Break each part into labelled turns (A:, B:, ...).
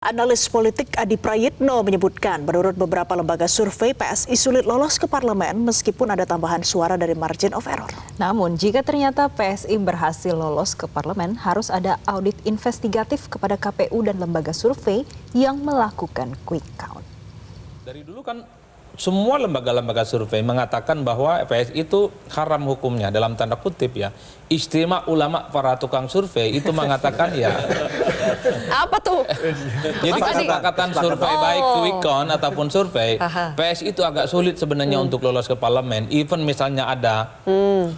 A: Analis politik Adi Prayitno menyebutkan menurut beberapa lembaga survei PSI sulit lolos ke parlemen meskipun ada tambahan suara dari margin of error.
B: Namun jika ternyata PSI berhasil lolos ke parlemen harus ada audit investigatif kepada KPU dan lembaga survei yang melakukan quick count.
C: Dari dulu kan semua lembaga-lembaga survei mengatakan bahwa PSI itu haram hukumnya dalam tanda kutip ya. Istimewa ulama para tukang survei itu mengatakan ya.
D: Apa tuh?
C: Jadi kesepakatan survei baik quick count ataupun survei, PSI itu agak sulit sebenarnya untuk lolos ke parlemen. Even misalnya ada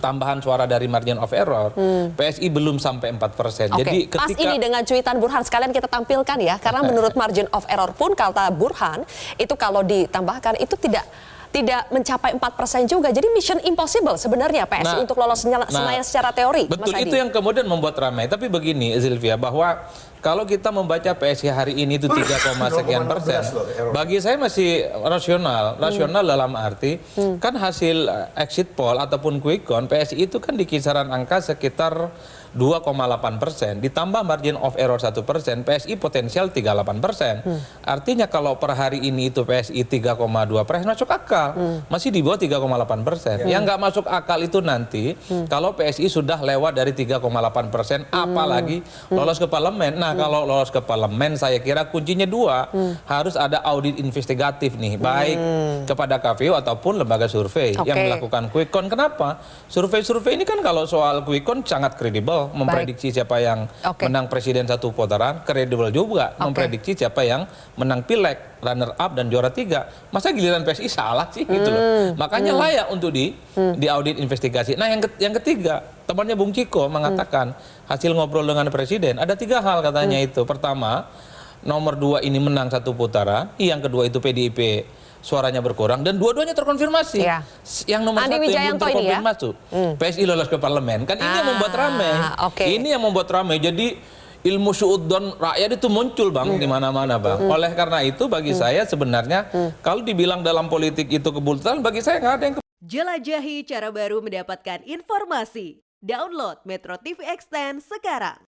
C: tambahan suara dari margin of error, PSI belum sampai 4%. Jadi
D: Pas
C: ketika
D: ini dengan cuitan Burhan sekalian kita tampilkan ya, karena menurut margin of error pun kata Burhan itu kalau ditambahkan itu tidak mencapai 4% juga. Jadi mission impossible sebenarnya PSI untuk lolos Senayan secara teori.
C: Betul,
D: Mas
C: itu yang kemudian membuat ramai. Tapi begini Zilvia, bahwa kalau kita membaca PSI hari ini itu 3, sekian persen, bagi saya masih rasional. Rasional dalam arti kan hasil exit poll ataupun quick count PSI itu kan di kisaran angka sekitar 2,8%, ditambah margin of error 1%, PSI potensial 38%. Artinya kalau per hari ini itu PSI 3,2% masuk akal, masih di bawah 3,8%. Yang nggak masuk akal itu nanti kalau PSI sudah lewat dari 3,8%, apalagi lolos ke parlemen. Nah kalau lolos ke parlemen saya kira kuncinya dua, harus ada audit investigatif nih, baik kepada KPU ataupun lembaga survei yang melakukan quick count. Kenapa? Survei-survei ini kan kalau soal quick count sangat kredibel, memprediksi siapa yang menang presiden satu putaran, kredibel juga memprediksi siapa yang menang pileg, runner up dan juara 3. Masa giliran PSI salah sih gitu loh. Makanya layak untuk di audit investigasi. Nah yang ketiga, temannya Bung Ciko mengatakan hasil ngobrol dengan presiden ada 3 hal katanya itu. Pertama, nomor 2 ini menang satu putaran, yang kedua itu PDIP suaranya berkurang, dan dua-duanya terkonfirmasi. Yang nomor 1 yang belum terkonfirmasi PSI lolos ke parlemen. Kan ini yang membuat ramai. Ini yang membuat ramai. Jadi ilmu suudzon rakyat itu muncul bang di mana-mana bang. Oleh karena itu bagi saya sebenarnya kalau dibilang dalam politik itu kebultutan, bagi saya nggak ada yang
E: Jelajahi cara baru mendapatkan informasi. Download Metro TV Extend sekarang.